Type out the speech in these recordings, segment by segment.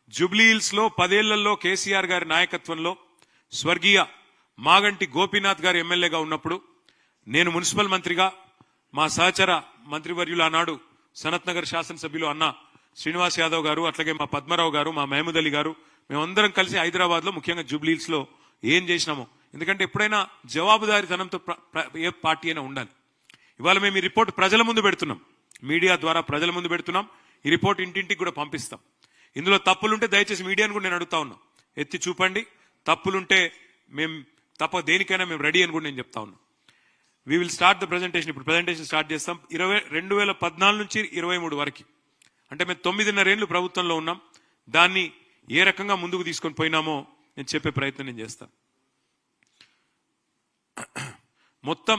జూబ్లీహిల్స్ లో 10 ఏళ్లలో కేసీఆర్ గారి నాయకత్వంలో స్వర్గీయ మాగంటి గోపీనాథ్ గారు ఎమ్మెల్యేగా ఉన్నప్పుడు నేను మున్సిపల్ మంత్రిగా మా సహచర మంత్రివర్యులు ఆనాడు సనత్ నగర్ శాసనసభ్యులు అన్న శ్రీనివాస్ యాదవ్ గారు అట్లాగే మా పద్మరావు గారు మా మహమూద్ అలీ గారు మేమందరం కలిసి హైదరాబాద్ లో ముఖ్యంగా జూబ్లీహిల్స్ లో ఏం చేసినామో ఎందుకంటే ఎప్పుడైనా జవాబుదారీతనంతో ఏ పార్టీ అయినా ఉండాలి. ఇవాళ మేము ఈ రిపోర్ట్ ప్రజల ముందు పెడుతున్నాం, మీడియా ద్వారా ప్రజల ముందు పెడుతున్నాం. ఈ రిపోర్ట్ ఇంటింటికి కూడా పంపిస్తాం. ఇందులో తప్పులుంటే దయచేసి మీడియాను కూడా నేను అడుగుతా ఉన్నా, ఎత్తి చూపండి. తప్పులుంటే మేము దేనికైనా మేము రెడీ అని కూడా నేను చెప్తా ఉన్నా. We will start the presentation. ఇప్పుడు ప్రెజెంటేషన్ స్టార్ట్ చేస్తాం. 2014 నుంచి 23 వరకు అంటే మేము 9.5 ఏళ్లు ప్రభుత్వంలో ఉన్నాం. దాన్ని ఏ రకంగా ముందుకు తీసుకొని పోయినామో నేను చెప్పే ప్రయత్నం నేను చేస్తాను. మొత్తం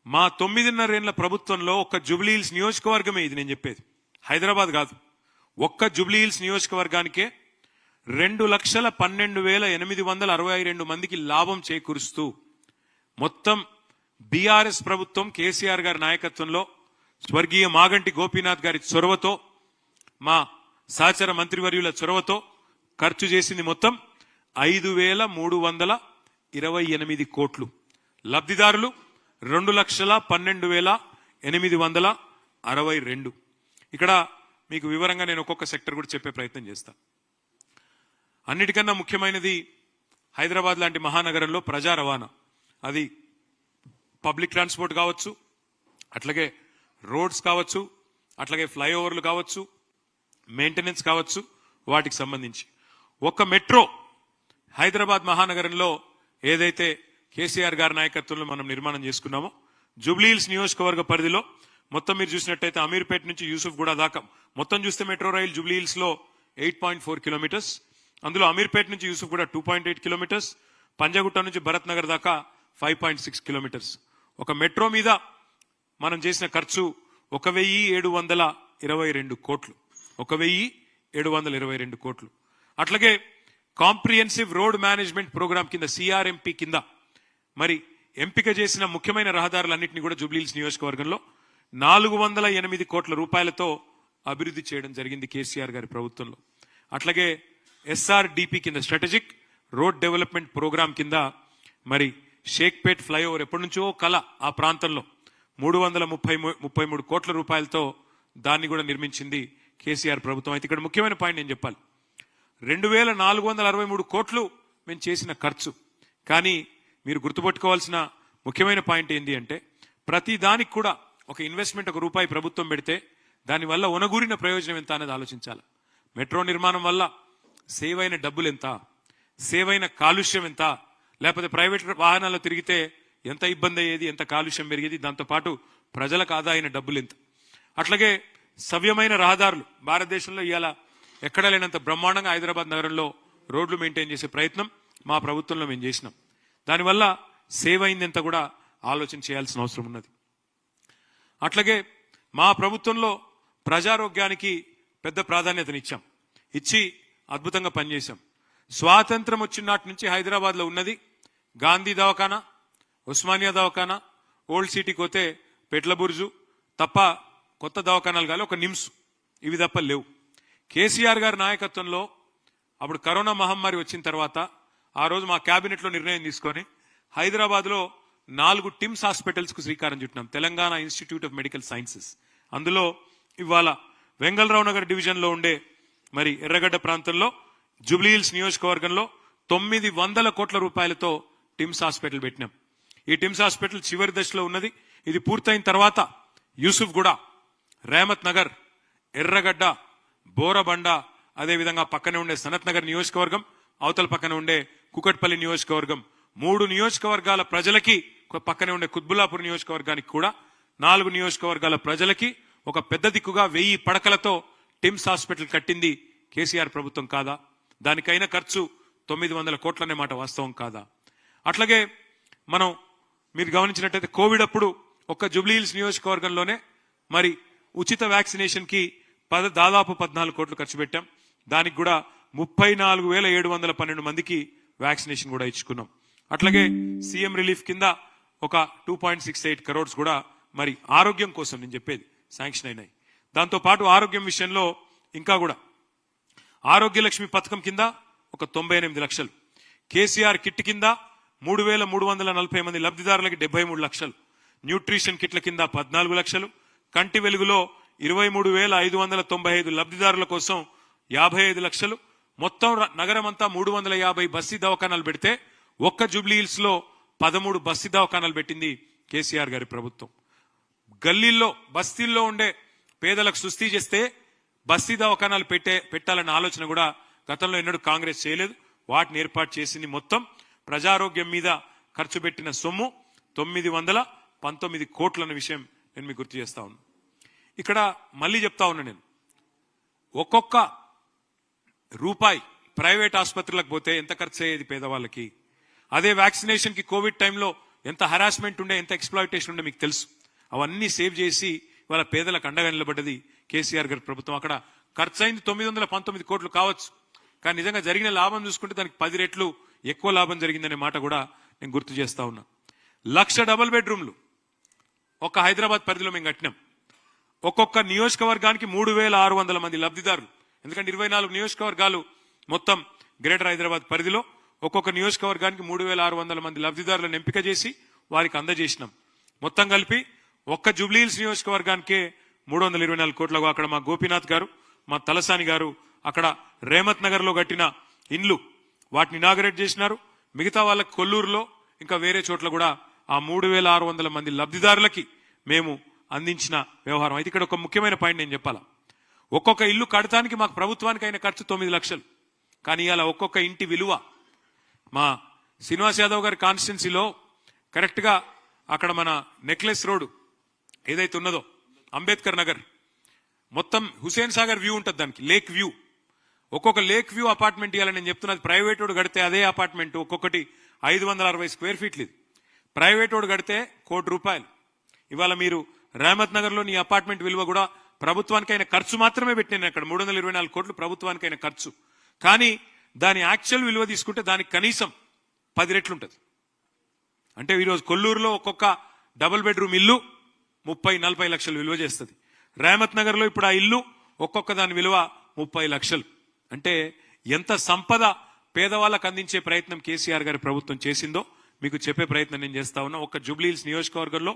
మా 9.5 ఏళ్ల ప్రభుత్వంలో ఒక్క జూబ్లీహిల్స్ నియోజకవర్గమే ఇది నేను చెప్పేది, హైదరాబాద్ కాదు. ఒక్క జూబ్లీహిల్స్ నియోజకవర్గానికే 2,12,862 మందికి లాభం చేకూరుస్తూ మొత్తం బీఆర్ఎస్ ప్రభుత్వం కేసీఆర్ గారి నాయకత్వంలో స్వర్గీయ మాగంటి గోపీనాథ్ గారి చొరవతో మా సహచర మంత్రివర్యుల చొరవతో ఖర్చు చేసింది మొత్తం 5,328 కోట్లు. లబ్ధిదారులు 2,12,862. ఇక్కడ మీకు వివరంగా నేను ఒక్కొక్క సెక్టర్ కూడా చెప్పే ప్రయత్నం చేస్తాను. అన్నిటికన్నా ముఖ్యమైనది హైదరాబాద్ లాంటి మహానగరంలో ప్రజా రవాణా. అది పబ్లిక్ ట్రాన్స్పోర్ట్ కావచ్చు, అట్లాగే రోడ్స్ కావచ్చు, అట్లాగే ఫ్లైఓవర్లు కావచ్చు, మెయింటెనెన్స్ కావచ్చు, వాటికి సంబంధించి ఒక్క మెట్రో హైదరాబాద్ మహానగరంలో ఏదైతే కేసీఆర్ గారి నాయకత్వంలో మనం నిర్మాణం చేసుకున్నామో జూబ్లీహిల్స్ నియోజకవర్గ పరిధిలో మొత్తం మీరు చూసినట్టయితే అమీర్పేట నుంచి యూసుఫ్గూడ దాకా మొత్తం చూస్తే మెట్రో రైలు జూబ్లీహిల్స్ లో 8.4 కిలోమీటర్స్. అందులో అమీర్పేట నుంచి యూసుఫ్గూడ 2.8 కిలోమీటర్స్, పంజగుట్ట నుంచి భరత్ నగర్ దాకా 5.6 కిలోమీటర్స్. ఒక మెట్రో మీద మనం చేసిన ఖర్చు 1,722 కోట్లు. 1,722 కోట్లు. అట్లాగే కాంప్రిహెన్సివ్ రోడ్ మేనేజ్మెంట్ ప్రోగ్రామ్ కింద సిఆర్ఎంపీ కింద మరి ఎంపిక చేసిన ముఖ్యమైన రహదారులన్నింటినీ కూడా జూబ్లీహిల్స్ నియోజకవర్గంలో 408 కోట్ల రూపాయలతో అభివృద్ధి చేయడం జరిగింది కేసీఆర్ గారి ప్రభుత్వంలో. అట్లాగే ఎస్ఆర్డిపి కింద స్ట్రాటజిక్ రోడ్ డెవలప్మెంట్ ప్రోగ్రామ్ కింద మరి షేక్పేట్ ఫ్లైఓవర్ ఎప్పటి నుంచో కల ఆ ప్రాంతంలో 333 కోట్ల రూపాయలతో దాన్ని కూడా నిర్మించింది కేసీఆర్ ప్రభుత్వం. అయితే ఇక్కడ ముఖ్యమైన పాయింట్ నేను చెప్పాలి, 2,463 కోట్లు మేము చేసిన ఖర్చు. కానీ మీరు గుర్తుపెట్టుకోవాల్సిన ముఖ్యమైన పాయింట్ ఏంటి అంటే ప్రతి దానికి కూడా ఒక ఇన్వెస్ట్మెంట్ ₹1 ప్రభుత్వం పెడితే దానివల్ల ఒనగూరిన ప్రయోజనం ఎంత అనేది ఆలోచించాలి. మెట్రో నిర్మాణం వల్ల సేవ్ అయిన డబ్బులు ఎంత, సేవ్ అయిన కాలుష్యం ఎంత, లేకపోతే ప్రైవేట్ వాహనాల్లో తిరిగితే ఎంత ఇబ్బంది అయ్యేది, ఎంత కాలుష్యం పెరిగేది, దాంతోపాటు ప్రజలకు ఆదా అయిన డబ్బులు ఎంత. అట్లాగే సవ్యమైన రహదారులు భారతదేశంలో ఇవాళ ఎక్కడా లేనంత బ్రహ్మాండంగా హైదరాబాద్ నగరంలో రోడ్లు మెయింటైన్ చేసే ప్రయత్నం మా ప్రభుత్వంలో మేము చేసినాం. దానివల్ల సేవ్ అయింది ఎంత కూడా ఆలోచన చేయాల్సిన అవసరం ఉన్నది. అట్లాగే మా ప్రభుత్వంలో ప్రజారోగ్యానికి పెద్ద ప్రాధాన్యతనిచ్చాం, ఇచ్చి అద్భుతంగా పనిచేశాం. స్వాతంత్రం వచ్చిన నాటి నుంచి హైదరాబాద్ లో ఉన్నది గాంధీ దవాఖానా, ఉస్మానియా దవాఖానా, ఓల్డ్ సిటీకి పోతే పెట్లబుర్జు తప్ప కొత్త దవాఖానాలు కాదు, ఒక నిమ్స్, ఇవి తప్ప లేవు. కేసీఆర్ గారి నాయకత్వంలో అప్పుడు కరోనా మహమ్మారి వచ్చిన తర్వాత ఆ రోజు మా కేబినెట్ లో నిర్ణయం తీసుకొని హైదరాబాద్ లో 4 టిమ్స్ హాస్పిటల్స్ కు శ్రీకారం చుట్టినాం. Telangana institute of medical sciences. అందులో ఇవాళ వెంగళరావు నగర్ డివిజన్ లో ఉండే మరి ఎర్రగడ్డ ప్రాంతంలో జూబ్లీహిల్స్ నియోజకవర్గంలో 900 కోట్ల రూపాయలతో టిమ్స్ హాస్పిటల్ పెట్టినాం. ఈ టిమ్స్ హాస్పిటల్ చివరి దశలో ఉన్నది. ఇది పూర్తయిన తర్వాత యూసుఫ్గూడ, రేమత్ నగర్, ఎర్రగడ్డ, బోరబండ, అదేవిధంగా పక్కనే ఉండే సనత్ నగర్ నియోజకవర్గం, అవతల పక్కన ఉండే కుకట్పల్లి నియోజకవర్గం, 3 నియోజకవర్గాల ప్రజలకి, పక్కనే ఉండే కుత్బుల్లాపూర్ నియోజకవర్గానికి కూడా 4 నియోజకవర్గాల ప్రజలకి ఒక పెద్ద దిక్కుగా 1000 పడకలతో టిమ్స్ హాస్పిటల్ కట్టింది కేసీఆర్ ప్రభుత్వం కాదా? దానికైన ఖర్చు 900 కోట్లనే మాట వాస్తవం కాదా? అట్లాగే మనం మీరు గమనించినట్టయితే కోవిడ్ అప్పుడు ఒక్క జూబ్లీహిల్స్ నియోజకవర్గంలోనే మరి ఉచిత వ్యాక్సినేషన్ కి దాదాపు 14 కోట్లు ఖర్చు పెట్టాం. దానికి కూడా 34,712 మందికి వ్యాక్సినేషన్ కూడా ఇచ్చుకున్నాం. అట్లాగే సీఎం రిలీఫ్ కింద ఒక 2.68 crores కూడా మరి ఆరోగ్యం కోసం నేను చెప్పేది శాంక్షన్ అయినాయి. దాంతో పాటు ఆరోగ్యం విషయంలో ఇంకా కూడా ఆరోగ్య లక్ష్మి పథకం కింద ఒక 98 లక్షలు, కేసీఆర్ కిట్ కింద 3,340 మంది లబ్ధిదారులకి 73 లక్షలు, న్యూట్రిషన్ కిట్ల కింద 14 లక్షలు, కంటి వెలుగులో 23,595 లబ్ధిదారుల కోసం 55 లక్షలు, మొత్తం నగరం అంతా 350 బస్తీ దవాఖానాలు పెడితే ఒక్క జూబ్లీ హిల్స్ లో 13 బస్తీ దవాఖానాలు పెట్టింది కేసీఆర్ గారి ప్రభుత్వం. గల్లీల్లో బస్తీల్లో ఉండే పేదలకు సుస్థి చేస్తే బస్తీ దవాఖానాలు పెట్టాలన్న ఆలోచన కూడా గతంలో ఎన్నడూ కాంగ్రెస్ చేయలేదు. వాటిని ఏర్పాటు చేసింది. మొత్తం ప్రజారోగ్యం మీద ఖర్చు పెట్టిన సొమ్ము 919 కోట్లన్న విషయం నేను మీకు గుర్తు చేస్తా ఉన్నా. ఇక్కడ మళ్ళీ చెప్తా ఉన్నా, నేను ఒక్కొక్క రూపాయి ప్రైవేట్ ఆసుపత్రులకు పోతే ఎంత ఖర్చు అయ్యేది పేదవాళ్ళకి. అదే వ్యాక్సినేషన్ కి కోవిడ్ టైంలో ఎంత హరాస్మెంట్ ఉండే, ఎంత ఎక్స్ప్లాయిటేషన్ ఉండే మీకు తెలుసు. అవన్నీ సేవ్ చేసి వాళ్ళ పేదలకు అండగా నిలబడ్డది కేసీఆర్ గారి ప్రభుత్వం. అక్కడ ఖర్చు అయింది 919 కోట్లు కావచ్చు, కానీ నిజంగా జరిగిన లాభం చూసుకుంటే దానికి 10 రెట్లు ఎక్కువ లాభం జరిగిందనే మాట కూడా నేను గుర్తు చేస్తా ఉన్నా. 1,00,000 డబుల్ బెడ్రూమ్లు ఒక హైదరాబాద్ పరిధిలో మేము కట్టినాం. ఒక్కొక్క నియోజకవర్గానికి 3,600 మంది లబ్ధిదారులు. ఎందుకంటే 24 నియోజకవర్గాలు మొత్తం గ్రేటర్ హైదరాబాద్ పరిధిలో ఒక్కొక్క నియోజకవర్గానికి 3,600 మంది లబ్ధిదారులను ఎంపిక చేసి వారికి అందజేసినాం. మొత్తం కలిపి ఒక్క జూబ్లీ హిల్స్ నియోజకవర్గానికే 324 కోట్లకు అక్కడ మా గోపీనాథ్ గారు, మా తలసాని గారు అక్కడ రేమత్ నగర్ లో కట్టిన ఇండ్లు వాటిని ఇనాగరేట్ చేసినారు. మిగతా వాళ్ళకి కొల్లూరులో ఇంకా వేరే చోట్ల కూడా ఆ 3,600 మంది లబ్ధిదారులకి మేము అందించిన వ్యవహారం. అయితే ఇక్కడ ఒక ముఖ్యమైన పాయింట్ నేను చెప్పాలా. ఒక్కొక్క ఇల్లు కడటానికి మాకు ప్రభుత్వానికి అయిన ఖర్చు 9 లక్షలు, కానీ ఇలా ఒక్కొక్క ఇంటి విలువ మా శ్రీనివాస్ యాదవ్ గారి కాన్స్టిట్యున్సీలో కరెక్ట్ గా అక్కడ మన నెక్లెస్ రోడ్ ఏదైతే ఉన్నదో అంబేద్కర్ నగర్ మొత్తం హుసేన్ సాగర్ వ్యూ ఉంటుంది, దానికి లేక్ వ్యూ. ఒక్కొక్క లేక్ వ్యూ అపార్ట్మెంట్ ఇవ్వాలని నేను చెప్తున్నది. ప్రైవేట్ వాడు కడితే అదే అపార్ట్మెంట్ ఒక్కొక్కటి 560 స్క్వేర్ ఫీట్లు. ఇది ప్రైవేట్ వాడు కడితే ₹1,00,00,000. ఇవాళ మీరు రేమత్ నగర్ లోని అపార్ట్మెంట్ విలువ కూడా ప్రభుత్వానికైన ఖర్చు మాత్రమే పెట్టినాను. అక్కడ 324 కోట్లు ప్రభుత్వానికైన ఖర్చు, కానీ దాని యాక్చువల్ విలువ తీసుకుంటే దానికి కనీసం 10 రెట్లు ఉంటుంది. అంటే ఈరోజు కొల్లూరులో ఒక్కొక్క డబుల్ బెడ్రూమ్ ఇల్లు 30-40 లక్షలు విలువ చేస్తుంది. రేమత్ నగర్ లో ఇప్పుడు ఆ ఇల్లు ఒక్కొక్క దాని విలువ 30 లక్షలు. అంటే ఎంత సంపద పేదవాళ్ళకు అందించే ప్రయత్నం కేసీఆర్ గారి ప్రభుత్వం చేసిందో మీకు చెప్పే ప్రయత్నం నేను చేస్తా ఉన్నా. ఒక్క జూబ్లీ హిల్స్ నియోజకవర్గంలో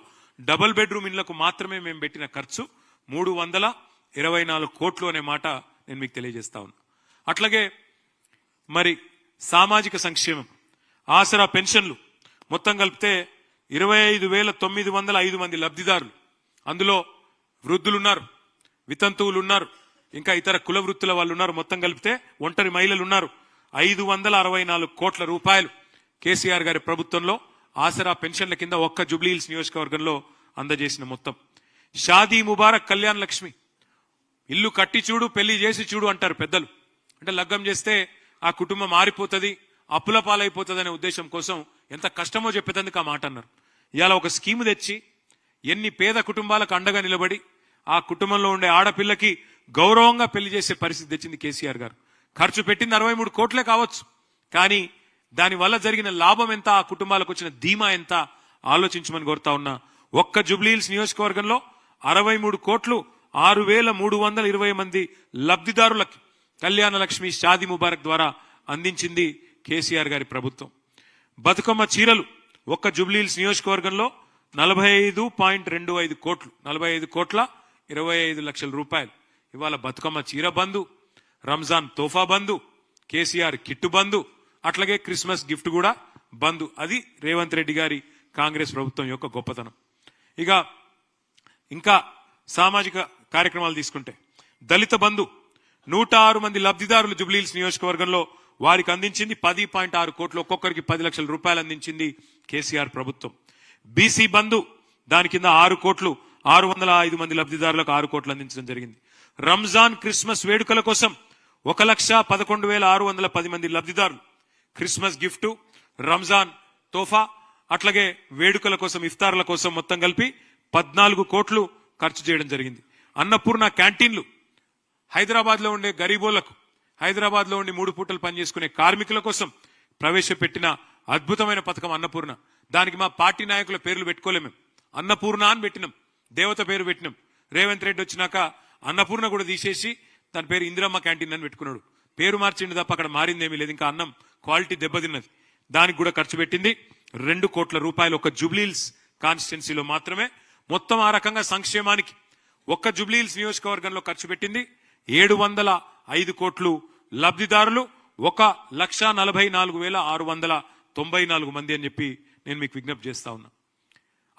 డబుల్ బెడ్రూమ్ ఇళ్లకు మాత్రమే మేము పెట్టిన ఖర్చు 324 కోట్లు అనే మాట నేను మీకు తెలియజేస్తా ఉన్నా. అట్లాగే మరి సామాజిక సంక్షేమం, ఆసరా పెన్షన్లు మొత్తం కలిపితే 25,905 మంది లబ్ధిదారులు. అందులో వృద్ధులున్నారు, వితంతువులు ఉన్నారు, ఇంకా ఇతర కుల వృత్తుల వాళ్ళు ఉన్నారు. మొత్తం కలిపితే ఒంటరి మహిళలు ఉన్నారు. 564 కోట్ల రూపాయలు కేసీఆర్ గారి ప్రభుత్వంలో ఆసరా పెన్షన్ల కింద ఒక్క జూబ్లీ హిల్స్ నియోజకవర్గంలో అందజేసిన మొత్తం. షాదీ ముబారక్ కళ్యాణ్ లక్ష్మి, ఇల్లు కట్టి చూడు పెళ్లి చేసి చూడు అంటారు పెద్దలు. అంటే లగ్గం చేస్తే ఆ కుటుంబం మారిపోతుంది, అప్పుల పాలైపోతుంది అనే ఉద్దేశం కోసం ఎంత కష్టమో చెప్పేందుకు ఆ మాట అన్నారు. ఇవాళ ఒక స్కీమ్ తెచ్చి ఎన్ని పేద కుటుంబాలకు అండగా నిలబడి ఆ కుటుంబంలో ఉండే ఆడపిల్లకి గౌరవంగా పెళ్లి చేసే పరిస్థితి తెచ్చింది కేసీఆర్ గారు. ఖర్చు పెట్టింది 63 కోట్లే కావచ్చు, కానీ దాని వల్ల జరిగిన లాభం ఎంత, ఆ కుటుంబాలకు వచ్చిన ధీమా ఎంత ఆలోచించమని కోరుతా ఉన్నా. ఒక్క జూబ్లీ హిల్స్ నియోజకవర్గంలో 63 కోట్లు 6,320 మంది లబ్ధిదారులకి కళ్యాణ లక్ష్మి షాదీ ముబారక్ ద్వారా అందించింది కేసీఆర్ గారి ప్రభుత్వం. బతుకమ్మ చీరలు ఒక్క జూబ్లీ హిల్స్ నియోజకవర్గంలో 45.25 కోట్లు, 45 కోట్ల 25 లక్షల రూపాయలు. ఇవాళ బతుకమ్మ చీర బంధు, రంజాన్ తోఫా బంధు, కేసీఆర్ కిట్టు బంధు, అట్లాగే క్రిస్మస్ గిఫ్ట్ కూడా బంధు. అది రేవంత్ రెడ్డి గారి కాంగ్రెస్ ప్రభుత్వం యొక్క గొప్పతనం. ఇక ఇంకా సామాజిక కార్యక్రమాలు తీసుకుంటే దళిత బంధు 106 మంది లబ్ధిదారులు జూబ్లీ హిల్స్ నియోజకవర్గంలో వారికి అందించింది 10.6 కోట్లు, ఒక్కొక్కరికి 10 లక్షల రూపాయలు అందించింది కేసీఆర్ ప్రభుత్వం. బీసీ బంధు దాని కింద 6 కోట్లు 605 మంది లబ్ధిదారులకు 6 కోట్లు అందించడం జరిగింది. రంజాన్ క్రిస్మస్ వేడుకల కోసం 1,11,610 మంది లబ్ధిదారులు క్రిస్మస్ గిఫ్ట్, రంజాన్ తోఫా, అట్లాగే వేడుకల కోసం ఇఫ్తార్ల కోసం మొత్తం కలిపి 14 కోట్లు ఖర్చు చేయడం జరిగింది. అన్నపూర్ణ క్యాంటీన్లు హైదరాబాద్ లో ఉండే గరీబోళ్లకు, హైదరాబాద్ లో ఉండి 3 పూటలు పనిచేసుకునే కార్మికుల కోసం ప్రవేశపెట్టిన అద్భుతమైన పథకం అన్నపూర్ణ. దానికి మా పార్టీ నాయకుల పేర్లు పెట్టుకోలేము, అన్నపూర్ణ అని పెట్టినాం, దేవత పేరు పెట్టినాం. రేవంత్ రెడ్డి వచ్చినాక అన్నపూర్ణ కూడా తీసేసి దాని పేరు ఇందిరమ్మ క్యాంటీన్ అని పెట్టుకున్నాడు. పేరు మార్చింది తప్ప అక్కడ మారిందేమీ లేదు. ఇంకా అన్నం క్వాలిటీ దెబ్బతిన్నది. దానికి కూడా ఖర్చు పెట్టింది 2 కోట్ల రూపాయలు ఒక జూబ్లీహిల్స్ కాన్స్టిట్యున్సీలో మాత్రమే. మొత్తం ఆ రకంగా సంక్షేమానికి ఒక్క జూబ్లీహిల్స్ నియోజకవర్గంలో ఖర్చు పెట్టింది 705 కోట్లు. లబ్ధిదారులు 1,44,694 మంది అని చెప్పి నేను మీకు విజ్ఞప్తి చేస్తా ఉన్నా.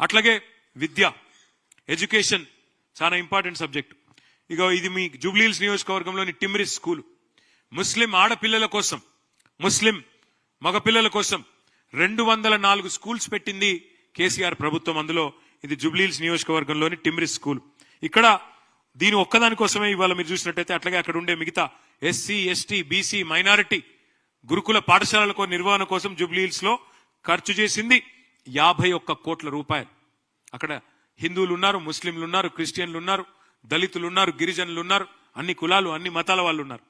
అట్లాగే విద్య, ఎడ్యుకేషన్ చాలా ఇంపార్టెంట్ సబ్జెక్ట్. ఇక ఇది మీ జూబ్లీహిల్స్ నియోజకవర్గంలోని టిమ్రిస్ స్కూల్. ముస్లిం ఆడపిల్లల కోసం, ముస్లిం మగపిల్లల కోసం 204 స్కూల్స్ పెట్టింది కేసీఆర్ ప్రభుత్వం. అందులో ఇది జూబ్లీహిల్స్ నియోజకవర్గంలోని టిమ్రిస్ స్కూల్. ఇక్కడ దీని ఒక్కదాని కోసమే ఇవాళ మీరు చూసినట్టయితే అట్లాగే అక్కడ ఉండే మిగతా ఎస్సీ, ఎస్టీ, బీసీ, మైనారిటీ గురుకుల పాఠశాలల నిర్వహణ కోసం జూబ్లీహిల్స్ లో ఖర్చు చేసింది 51 కోట్ల రూపాయలు. అక్కడ హిందువులు ఉన్నారు, ముస్లింలు ఉన్నారు, క్రిస్టియన్లు ఉన్నారు, దళితులు ఉన్నారు, గిరిజనులు ఉన్నారు, అన్ని కులాలు అన్ని మతాల వాళ్ళు ఉన్నారు.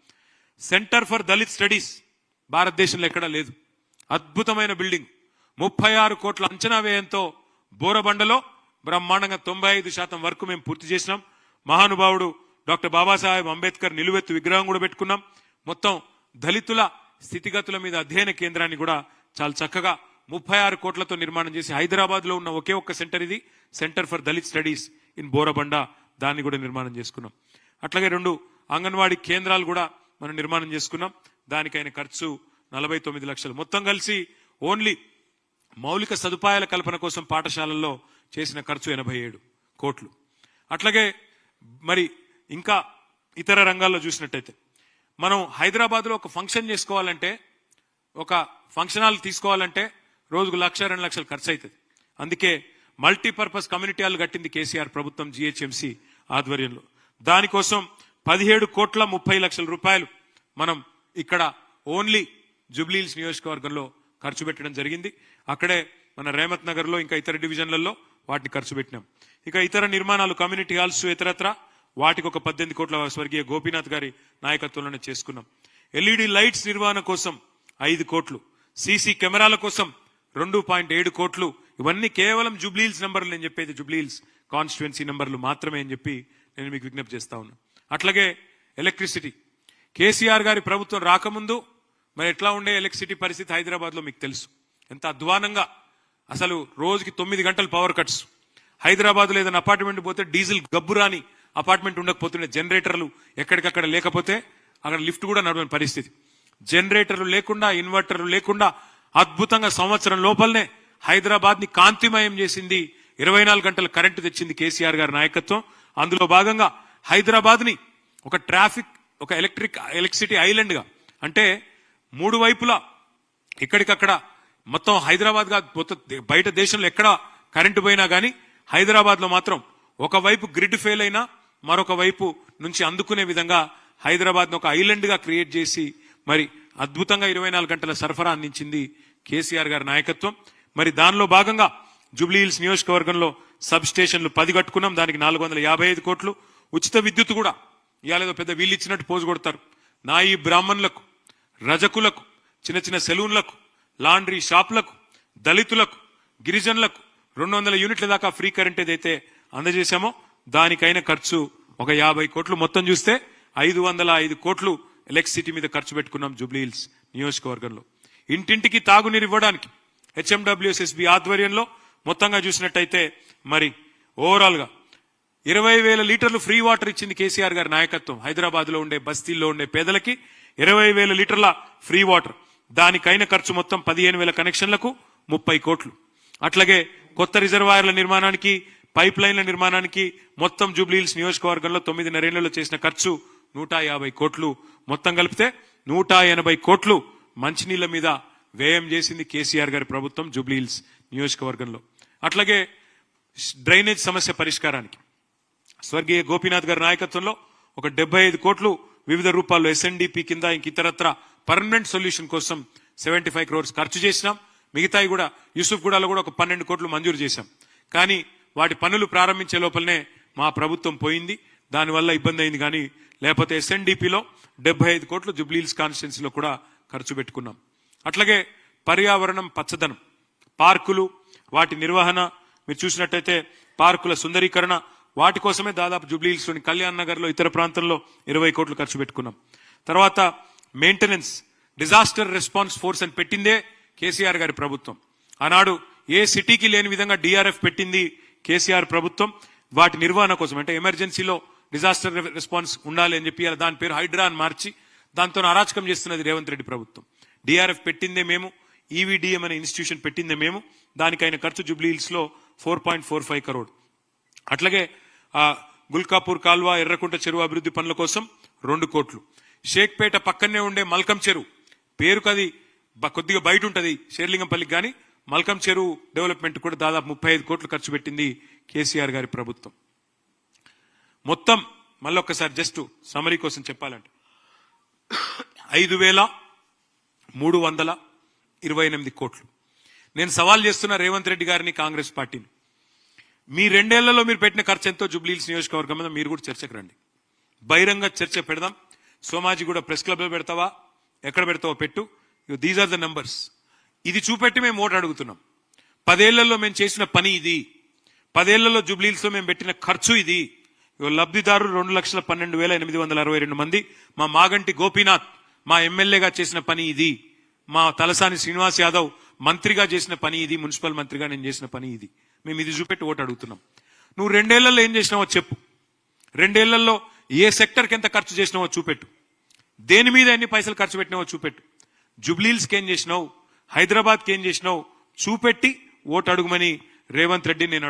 సెంటర్ ఫర్ దళిత్ స్టడీస్ భారతదేశంలో ఎక్కడా లేదు. అద్భుతమైన బిల్డింగ్ 36 కోట్ల అంచనా వ్యయంతో బోరబండలో బ్రహ్మాండంగా 95% వరకు మేము పూర్తి చేసినాం. మహానుభావుడు డాక్టర్ బాబాసాహెబ్ అంబేద్కర్ నిలువెత్తు విగ్రహం కూడా పెట్టుకున్నాం. మొత్తం దళితుల స్థితిగతుల మీద అధ్యయన కేంద్రాన్ని కూడా చాలా చక్కగా 36 కోట్లతో నిర్మాణం చేసి హైదరాబాద్ లో ఉన్న ఒకే ఒక్క సెంటర్ ఇది, centre for Dalit studies in Borabanda. దాన్ని కూడా నిర్మాణం చేసుకున్నాం. అట్లాగే 2 అంగన్వాడీ కేంద్రాలు కూడా మనం నిర్మాణం చేసుకున్నాం. దానికైన ఖర్చు 49 లక్షలు. మొత్తం కలిసి ఓన్లీ మౌలిక సదుపాయాల కల్పన కోసం పాఠశాలల్లో చేసిన ఖర్చు 87 కోట్లు. అట్లాగే మరి ఇంకా ఇతర రంగాల్లో చూసినట్టయితే మనం హైదరాబాద్ లో ఒక ఫంక్షన్ చేసుకోవాలంటే, ఒక ఫంక్షన్ హాల్ తీసుకోవాలంటే రోజుకు 1,00,000-2 లక్షలు ఖర్చు అవుతుంది. అందుకే మల్టీపర్పస్ కమ్యూనిటీ హాల్ కట్టింది కేసీఆర్ ప్రభుత్వం జిహెచ్ఎంసీ ఆధ్వర్యంలో. దానికోసం 17,30,00,000 రూపాయలు మనం ఇక్కడ ఓన్లీ జూబ్లీహిల్స్ నియోజకవర్గంలో ఖర్చు పెట్టడం జరిగింది. అక్కడే మన రేమత్ నగర్ లో ఇంకా ఇతర డివిజన్లలో వాటిని ఖర్చు పెట్టినాం. ఇక ఇతర నిర్మాణాలు కమ్యూనిటీ హాల్స్ ఇతరత్ర వాటికి ఒక 18 కోట్ల స్వర్గీయ గోపీనాథ్ గారి నాయకత్వంలోనే చేసుకున్నాం. ఎల్ఈడి లైట్స్ నిర్వహణ కోసం 5 కోట్లు, సీసీ కెమెరాల కోసం 2.7 కోట్లు. ఇవన్నీ కేవలం జూబ్లీహిల్స్ నంబర్లు, నేను చెప్పేది జూబ్లీహిల్స్ కాన్స్టిట్యుయెన్సీ నంబర్లు మాత్రమే అని చెప్పి నేను మీకు విజ్ఞప్తి చేస్తా ఉన్నా. అట్లాగే ఎలక్ట్రిసిటీ, కేసీఆర్ గారి ప్రభుత్వం రాకముందు మరి ఎట్లా ఉండే ఎలక్ట్రిసిటీ పరిస్థితి హైదరాబాద్ లో మీకు తెలుసు. ఎంత అధ్వానంగా, అసలు రోజుకి 9 గంటలు పవర్ కట్స్. హైదరాబాద్ లో ఏదైనా అపార్ట్మెంట్ పోతే డీజిల్ గబ్బురాని అపార్ట్మెంట్ ఉండకపోతుండే, జనరేటర్లు ఎక్కడికక్కడ లేకపోతే అక్కడ లిఫ్ట్ కూడా నడవని పరిస్థితి. జనరేటర్లు లేకుండా, ఇన్వర్టర్లు లేకుండా అద్భుతంగా సంవత్సరం లోపలనే హైదరాబాద్ ని కాంతిమయం చేసింది. 24 గంటల కరెంటు తెచ్చింది కేసీఆర్ గారి నాయకత్వం. అందులో భాగంగా హైదరాబాద్ ని ఒక ట్రాఫిక్, ఒక ఎలక్ట్రిసిటీ ఐలాండ్ గా, అంటే 3 వైపులా ఎక్కడికక్కడ మొత్తం హైదరాబాద్ గా మొత్తం బయట దేశంలో ఎక్కడ కరెంటు పోయినా గానీ హైదరాబాద్ లో మాత్రం ఒకవైపు గ్రిడ్ ఫెయిల్ అయినా మరొక వైపు నుంచి అందుకునే విధంగా హైదరాబాద్ ను ఒక ఐలాండ్ గా క్రియేట్ చేసి మరి అద్భుతంగా 24 గంటల సరఫరా అందించింది కేసీఆర్ గారి నాయకత్వం. మరి దానిలో భాగంగా జూబ్లీహిల్స్ నియోజకవర్గంలో సబ్ స్టేషన్లు 10 కట్టుకున్నాం. దానికి 455 కోట్లు. ఉచిత విద్యుత్ కూడా ఇవాళ పెద్ద వీళ్ళు ఇచ్చినట్టు పోజు కొడతారు. నాయి బ్రాహ్మణులకు, రజకులకు, చిన్న చిన్న సెలూన్లకు, లాండ్రీ షాపులకు, దళితులకు, గిరిజనులకు 200 యూనిట్ల దాకా ఫ్రీ కరెంట్ ఏదైతే అందజేశామో దానికైన ఖర్చు ఒక 50 కోట్లు. మొత్తం చూస్తే 505 కోట్లు ఎలక్ట్రిసిటీ మీద ఖర్చు పెట్టుకున్నాం జూబ్లీహిల్స్ నియోజకవర్గంలో. ఇంటింటికి తాగునీరు ఇవ్వడానికి హెచ్ఎండబ్ల్యూఎస్ఎస్బి ఆధ్వర్యంలో మొత్తంగా చూసినట్టయితే మరి ఓవరాల్ గా 20,000 లీటర్లు ఫ్రీ వాటర్ ఇచ్చింది కేసీఆర్ గారి నాయకత్వం. హైదరాబాద్ లో ఉండే బస్తీల్లో ఉండే పేదలకి 20,000 లీటర్ల ఫ్రీ వాటర్. దానికైన ఖర్చు మొత్తం 15,000 కనెక్షన్లకు 30 కోట్లు. అట్లాగే కొత్త రిజర్వాయర్ల నిర్మాణానికి, పైప్ లైన్ల నిర్మాణానికి మొత్తం జూబ్లీహిల్స్ నియోజకవర్గంలో 9.5 ఏళ్లలో చేసిన ఖర్చు 150 కోట్లు. మొత్తం కలిపితే 180 కోట్లు మంచినీళ్ల మీద వ్యయం చేసింది కేసీఆర్ గారి ప్రభుత్వం జూబ్లీహిల్స్ నియోజకవర్గంలో. అట్లాగే డ్రైనేజ్ సమస్య పరిష్కారానికి స్వర్గీయ గోపీనాథ్ గారి నాయకత్వంలో ఒక 75 కోట్లు వివిధ రూపాల్లో ఎస్ఎన్డిపి కింద ఇంక ఇతరత్ర పర్మనెంట్ సొల్యూషన్ కోసం 75 crores ఖర్చు చేసినాం. మిగతాయి కూడా యూసుఫ్ గూడలో కూడా ఒక 12 కోట్లు మంజూరు చేశాం. కానీ వాటి పనులు ప్రారంభించే లోపలనే మా ప్రభుత్వం పోయింది. దానివల్ల ఇబ్బంది అయింది. కానీ లేకపోతే ఎస్ఎన్డిపిలో 75 కోట్లు జూబ్లీహిల్స్ కాన్స్టిట్యున్సీలో కూడా ఖర్చు పెట్టుకున్నాం. అట్లాగే పర్యావరణం, పచ్చదనం, పార్కులు, వాటి నిర్వహణ మీరు చూసినట్టయితే పార్కుల సుందరీకరణ, వాటి కోసమే దాదాపు జూబ్లీహిల్స్ లోని కళ్యాణ్ నగర్ లో ఇతర ప్రాంతాల్లో 20 కోట్లు ఖర్చు పెట్టుకున్నాం. తర్వాత మెయింటెనెన్స్, డిజాస్టర్ రెస్పాన్స్ ఫోర్స్ అని పెట్టిందే కేసీఆర్ గారి ప్రభుత్వం. ఆనాడు ఏ సిటీకి లేని విధంగా డిఆర్ఎఫ్ పెట్టింది కేసీఆర్ ప్రభుత్వం. వాటి నిర్వహణ కోసం అంటే ఎమర్జెన్సీలో డిజాస్టర్ రెస్పాన్స్ ఉండాలి అని చెప్పి దాని పేరు హైడ్రా అని మార్చి దాంతో అరాచకం చేస్తున్నది రేవంత్ రెడ్డి ప్రభుత్వం. డిఆర్ఎఫ్ పెట్టిందే మేము, ఈవీడీఎం అనే ఇన్స్టిట్యూషన్ పెట్టిందే మేము. దానికైన ఖర్చు జూబ్లీ హిల్స్ లో 4.45 crore. అట్లాగే గుల్కాపూర్ కాల్వ, ఎర్రకుంట చెరువు అభివృద్ధి పనుల కోసం 2 కోట్లు. షేక్పేట పక్కనే ఉండే మల్కం చెరువు, పేరుకు అది కొద్దిగా బయట ఉంటది షేర్లింగంపల్లికి, కానీ మల్కం చెరువు డెవలప్మెంట్ కూడా దాదాపు 35 కోట్లు ఖర్చు పెట్టింది కేసీఆర్ గారి ప్రభుత్వం. మొత్తం మళ్ళొక్కసారి జస్ట్ సమరీ కోసం చెప్పాలంటే 5,328 కోట్లు. నేను సవాల్ చేస్తున్న రేవంత్ రెడ్డి గారిని, కాంగ్రెస్ పార్టీని, మీ 2 ఏళ్లలో మీరు పెట్టిన ఖర్చు ఎంతో జూబ్లీహిల్స్ నియోజకవర్గం మీద మీరు కూడా చర్చకు రండి. బహిరంగ చర్చ పెడదాం. సోమాజీ కూడా ప్రెస్ క్లబ్ లో పెడతావా, ఎక్కడ పెడతావో పెట్టు. These are the numbers. ఇది చూపెట్టి మేము ఓటు అడుగుతున్నాం. 10 ఏళ్లలో మేము చేసిన పని ఇది, 10 ఏళ్లలో జూబ్లీహిల్స్ లో మేము పెట్టిన ఖర్చు ఇది. లబ్ధిదారులు 2,12,862 మంది. మా మాగంటి గోపీనాథ్ మా ఎమ్మెల్యేగా చేసిన పని ఇది. మా తలసాని శ్రీనివాస్ యాదవ్ మంత్రిగా చేసిన పని ఇది. మున్సిపల్ మంత్రిగా నేను చేసిన పని ఇది. మేము ఇది చూపెట్టి ఓటు అడుగుతున్నాం. నువ్వు 2 ఏళ్లలో ఏం చేసినావో చెప్పు. 2 ఏళ్లలో ఏ సెక్టర్కి ఎంత ఖర్చు చేసినావో చూపెట్టు. దేని మీద ఎన్ని పైసలు ఖర్చు పెట్టినావో చూపెట్టు. జూబ్లీహిల్స్కి ఏం చేసినావు, హైదరాబాద్కి ఏం చేసినావు చూపెట్టి ఓటు అడుగుమని రేవంత్ రెడ్డి నేను